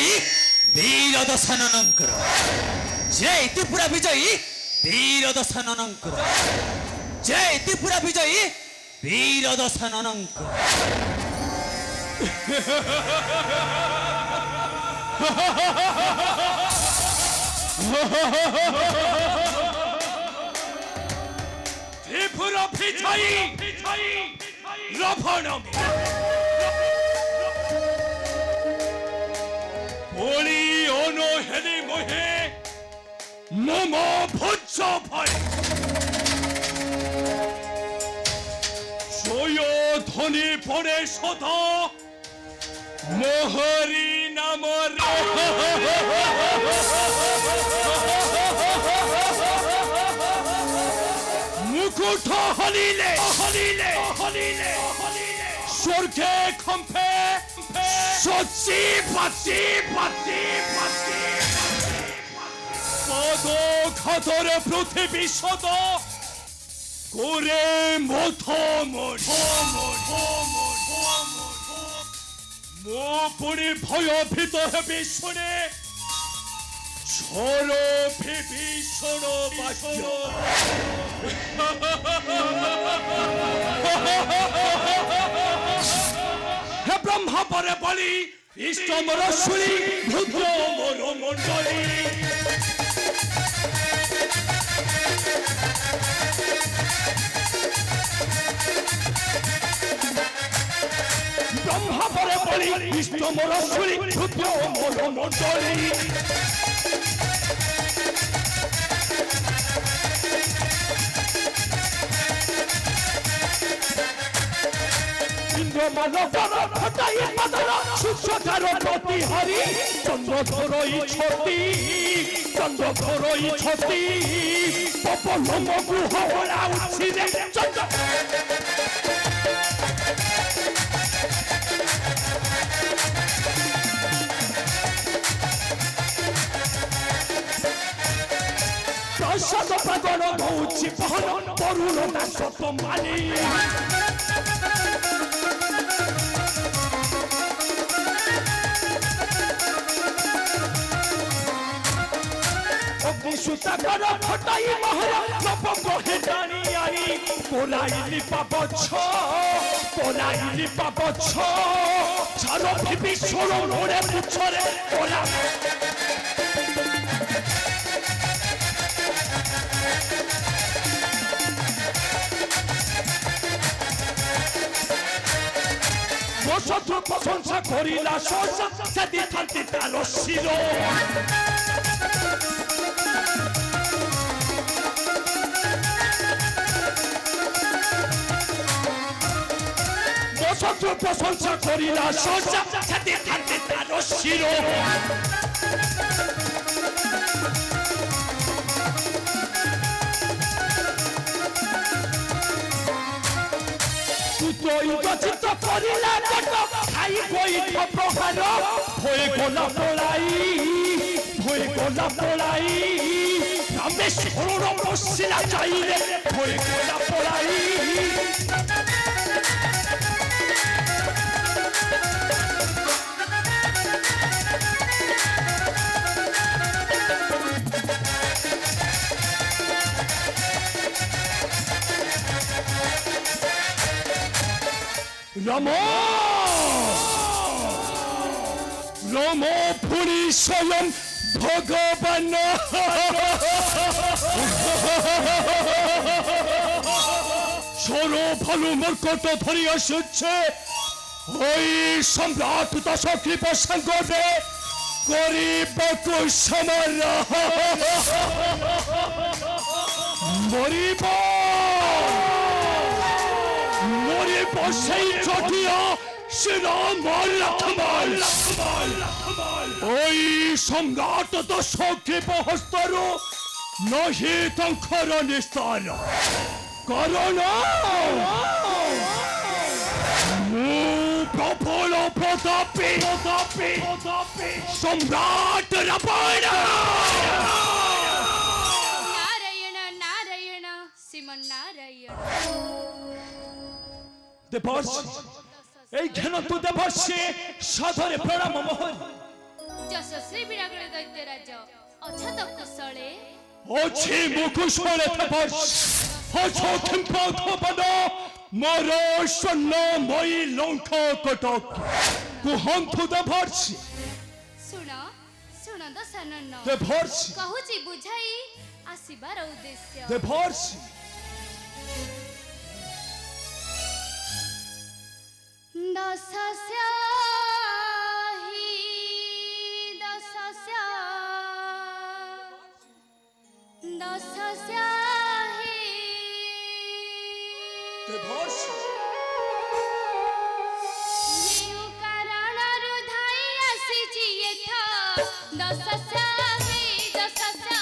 বিজয়ী বীর দশাননঙ্কর জয় ত্রিপুরা বিজয়ী বীর দশাননঙ্কর জয় ত্রিপুরা বিজয়ী বীর দশাননঙ্কর ত্রিপুরা বিজয়ী লভনম বলি অনহেলি মহে মম ভোজ্য ভয় জয় ধ্বনি পড়ে সদা মোহরি নামর মুকুট হলিলে হলিলে হলিলে স্বর্গে কম্পে সচ্চি পাচ্ছি পাচ্ছি পাচ্ছি পদ খাতর পৃথিবী সদ করে মথমর মো পুরি ভয়ভীত হেবি শুনে ছোড় বিভীষণ বাক্য হে ব্রহ্মা পরে বলি ইষ্টমর শুনি ভূদ্র মর মণ্ডলী ব্রহ্মা পরে বলি ইষ্টমর শুনি ভূদ্র মর মণ্ডলী মানবর ঘটাই মাদর সুসকার প্রতি হরি চন্দ্র ধরই ছতি চন্দ্র ধরই ছতি পপন মগুহ ওরা উছিরে চন্দ্র প্রসাদ পাগল ভৌচি পহন তরুণ দাস মানি সুতা কর ফটাই মহরা লপঙ্গ হেটানি আনি পোলাইলি পাপছ পোলাইলি পাপছ ছাড় ভিবি সরো ওরে পুছরে পোলা শত্রু প্রশংসা করিলা শোষা সেদি থাকতে তার শির শত্রু প্রশংসা করিলা শোষা সেদি থাকতে তার শির চিত্ত করিলা খাই বৈঠ প্রহার ভয়ে গোলা পোড়াই ভয়ে গোলা পোড়াই রামেশ্বর বসিলা চাইলে ভয়ে গোলা পোড়াই রম রম পুরী স্বয়ং ভগবান সর ভালো মর্কট ধরি আসছে ওই সম্রাট দশকৃপ সংকটে করিব সমর মরিব সেই চটিয়া ওই সম্রাট দশকৃপ হস্তর নহি তঙ্কর নিস্তার কারণ প্রবল প্রতাপী সম্রাট রাবণ নারায়ণ নারায়ণ শ্রীমন্নারায়ণ দেবর্ষি এই ঘন তু দেবর্ষি সাদরে প্রণাম মোহন যশস্বী বিরাগলে দৈত্যরাজ অছ তো কুশলে ଅଛି ମୁକୁଶଳେ ଥବର୍ଷ ଅଛ ଥିମ୍ପାଥ ପଦ ମୋର ସ୍ୱର୍ଣ୍ଣମୟୀ ଲଙ୍କ କଟକ କୁହନ୍ତୁ ଦେଭର୍ଷି ଶୁଣ ଶୁଣ ଦଶାନନ ଦେଭର୍ଷି କହୁଛି ବୁଝାଇ ଆସିବାର ଉଦ୍ଦେଶ୍ୟ ଦେଭର୍ଷି ଦଶସ୍ୟାହି ଦଶସ୍ୟା ଦଶସ୍ୟାହି ଦେଭର୍ଷି ଯେଉଁ କାରଣରୁ ଧାଇ ଆସିଛି ଏଠା ଦଶସ୍ୟାହି ଦଶସ୍ୟା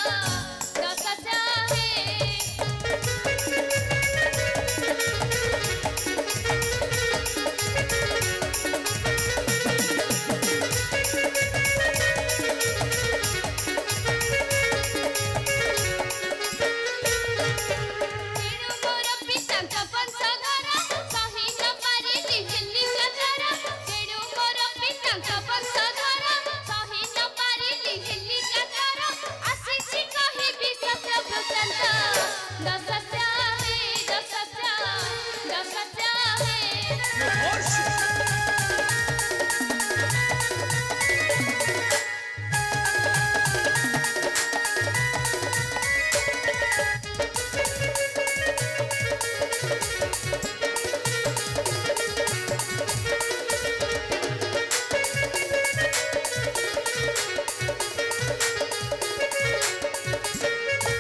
ଦଶସ୍ୟାହି ତେଣୁ ମୋର ପିତାଙ୍କ ବଂଶଧର ସହି ନ ପାରିଲି ହେଲି କାତର ତେଣୁ ମୋର ପିତାଙ୍କ ବଂଶଧର ସହି ନ ପାରିଲି ହେଲି କାତର ଆସିଛି କହିବି ସତ୍ୟ ବୃତ୍ତାନ୍ତ ଦଶସ୍ୟା ହେ ଦଶସ୍ୟା ଦଶସ୍ୟା ହେ ଦେଭର୍ଷି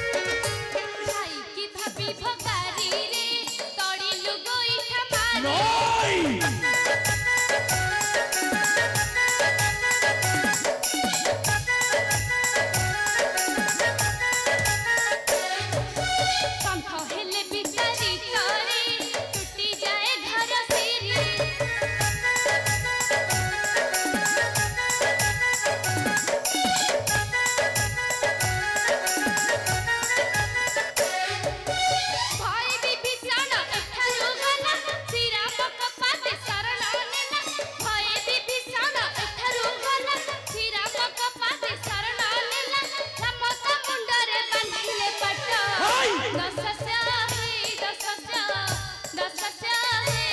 ଭାଇ କି ଭାବି ଭଗାରିରେ ତଳିଲୁ ଗୋଇଠା ମାରି ନଇ କଣ୍ଠ ହେଲେ ବିଚାରି କରେ ଟୁଟି ଯାଏ ଘର ସିରି ଭୟ ବିଭୀଷଣ ଏଠାରୁ ଗଲା ଶ୍ରୀରାମଙ୍କ ପାଦେ ଶରଣ ନେଲା ଭୟ ବିଭୀଷଣ ଏଠାରୁ ଗଲା ଶ୍ରୀରାମଙ୍କ ପାଦେ ଶରଣ ନେଲା ରାମ ତା ମୁଣ୍ଡରେ ବାନ୍ଧିଲେ ପାଟ ଦଶସ୍ୟା ହେ ଦଶସ୍ୟା ଦଶସ୍ୟା ହେ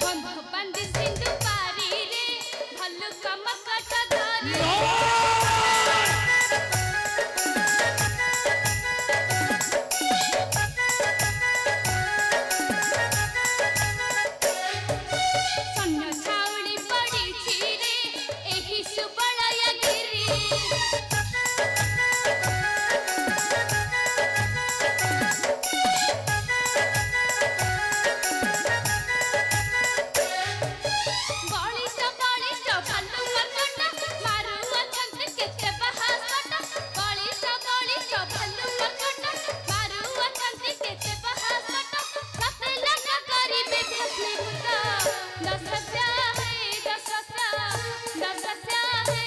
ବନ୍ଧ ବାନ୍ଧି ସିନ୍ଧୁ ପାରିରେ ଭାଲୁକ ମକଟ ଧରି ସୈନ୍ୟ ଛାଉଣି ପଡ଼ିଛି ରେ ଏହି ସୁବଳୟ ଗିରି ବଳିଷ୍ଠ ବଳିଷ୍ଠ ଭାଲୁ ମକଟ ମାରୁଅଛନ୍ତି କେତେ ବାହାସଟ ବଳିଷ୍ଠ ବଳିଷ୍ଠ ଭାଲୁ ମକଟ ମାରୁଅଛନ୍ତି କେତେ ବାହାସଟ ସତେ ଲଙ୍କା କରିବେ ଭସ୍ମୀଭୂତ ଦଶସ୍ୟା ହେ ଦଶସ୍ୟା ଦଶସ୍ୟା ହେ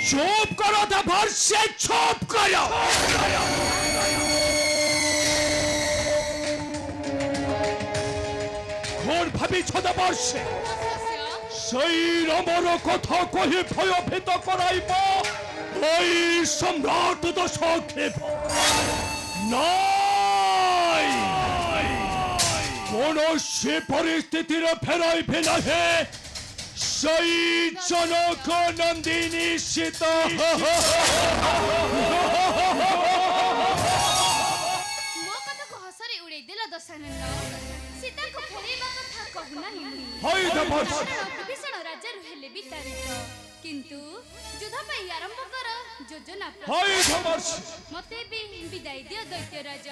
চুপ করো দেবর্ষে, চুপ করো। ঘোর ভাবিছ দেবর্ষে সেই রমর কথা কহি ভয়ভীত করাইব ওই সম্রাট দশগ্রীব? নাই, কৌশি পরিস্থিতির ফেরাইবে নাহে সেই জনক নন্দিনী সীতা। ମୋ କଥାକୁ ହସରେ ଉଡେଇ ଦେଲ ଦଶାନନ। ସୀତାକୁ ଫେରେଇବା କଥା କହୁନାହିଁ ମୁଁ। ହଇ ଦେବର୍ଷି, କାରଣ ବିଭୀଷଣ ରାଜାରୁ ହେଲେ ବିତାଡ଼ିତ, କିନ୍ତୁ ଯୁଦ୍ଧ ପାଇଁ ଆରମ୍ଭ କର ଯୋଜନା। ହଇ ଦେବର୍ଷି, ମତେ ବି ବିଦାୟ ଦିଅ ଦୈତ୍ୟରାଜ,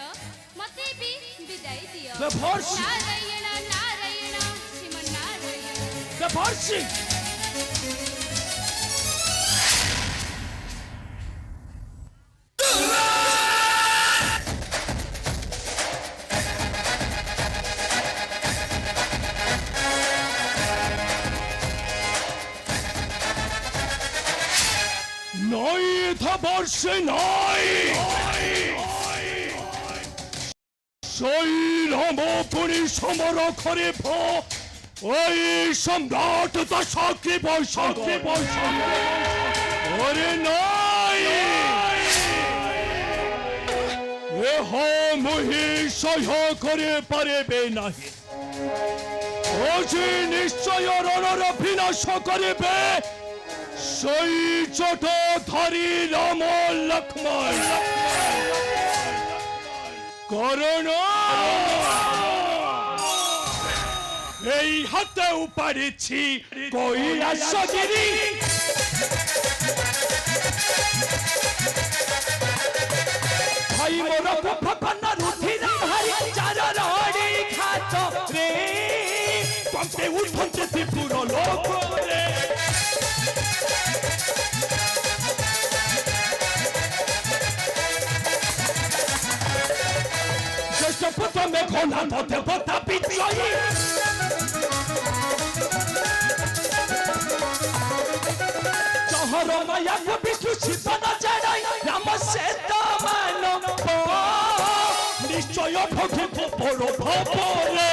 ମତେ ବି ବିଦାୟ ଦିଅ। ଦେବର୍ଷି, ନାରାୟଣ ନାରାୟଣ ଶ୍ରୀମନ୍ନାରାୟଣ। ଦେବର୍ଷି। নয় দেবর্ষি, নয়। সেই রম পুরী সমর করিব ওই সম্রাট দশগ্রীব। ওরে নয়, এহ মুহি সহ্য করে পারিবে নাহি। ও যে নিশ্চয় রণর বিনাশ করিবে সেই চট ধরি রাম লক্ষ্মণ। করণ এই হাতে উপাড়িছি কৈলাসগিরি। ভাই মোর ভগবান রুঠি হারি চার রড়ি খাত রে কম্পে উঠতে ত্রিপুর লোক রে। প্রথমে ঘোনা পথে পথা বিজয়ী চহর মায়া বিষ্ণু শীতন জড়াই রাম সেত মানব নিশ্চয় ভোগিব বড় ভবরে।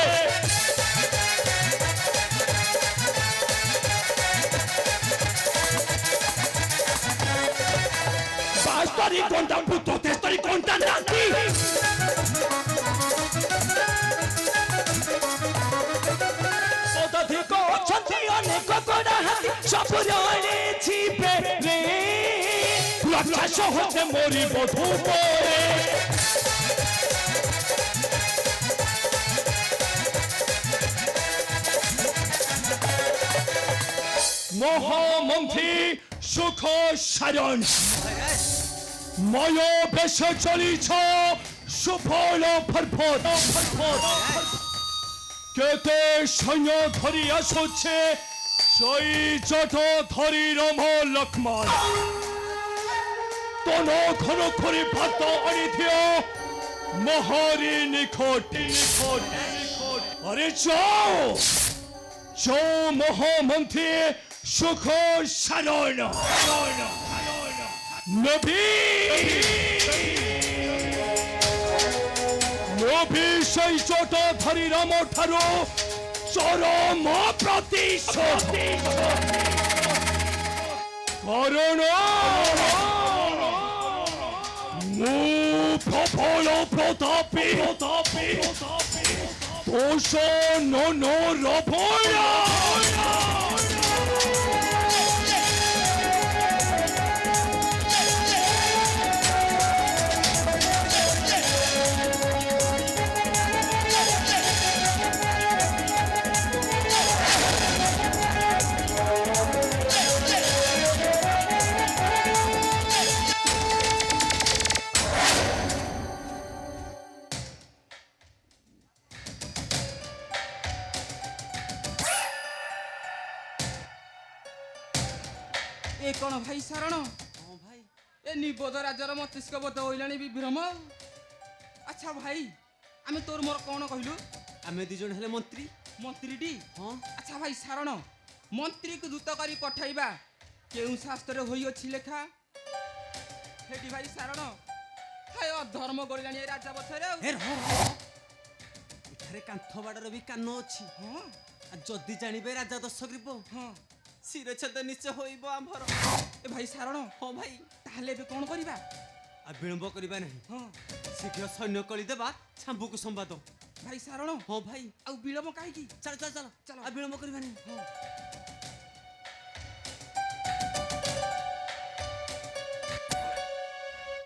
বাস্তরি কোনটা পুত্র তেস্তরি কোনটা নাতি অনেক করা সপুরে ছিপে রে লক্ষা সহজে মরিব ধূপরে। মহামন্ত্রী সুখ সারণ ময় বেশ চলিছ সুফল ফরফর। কেতে সৈন্য ধরি আসছে সেই চট ধরি রম লক্ষ্মণ। তন ঘন করে ভাত আনিথিও মহারি নিকট। আরে যাও যাও মহামন্ত্রী সুখ সারণ নবী নবী সেই চট ধরি রাম ঠারু চরম প্রতিশোধ করণ মু প্রবল প্রতাপী দোষ নন রভয়া। ए कौन भाई सारण ए निबोध राजार मस्तिष्क बोध होइलानी विभ्रम। अच्छा भाई आमे तोर मोर कौन कहलु आमे दी जण हेले मंत्री मंत्रीटी। हाँ अच्छा भाई सारण मंत्री को दूत करी पठाइबा କେଉଁ ଶାସ୍ତ୍ରରେ ହୋଇଅଛି ଲେଖା? ହେଠି ଭାଇ ସାରଣ ହାୟ ଅଧର୍ମ କରିଲାଣି ଏ ରାଜା ପଛରେ ଆଉ। ହେ ରହ ଏଠାରେ କାନ୍ଥ ବାଡ଼ର ବି କାନ ଅଛି। ହଁ ଆଉ ଯଦି ଜାଣିବେ ରାଜା ଦଶଗ୍ରୀବ ହଁ ଶିରଚ୍ଛେଦ ନିଶ୍ଚୟ ହୋଇବ ଆମ୍ଭର। ଏ ଭାଇ ସାରଣ ହଁ ଭାଇ, ତାହେଲେ ଏବେ କ'ଣ କରିବା? ଆଉ ବିଳମ୍ବ କରିବା ନାହିଁ, ହଁ ଶୀଘ୍ର ସୈନ୍ୟ କଳି ଦେବା ଛାମ୍ବୁକୁ ସମ୍ବାଦ। ଭାଇ ସାରଣ ହଁ ଭାଇ, ଆଉ ବିଳମ୍ବ କାହିଁକି? ଚାଲ ଚାଲ ଚାଲ ଚାଲ। ଆଉ ବିଳମ୍ବ କରିବା ନାହିଁ। ହଁ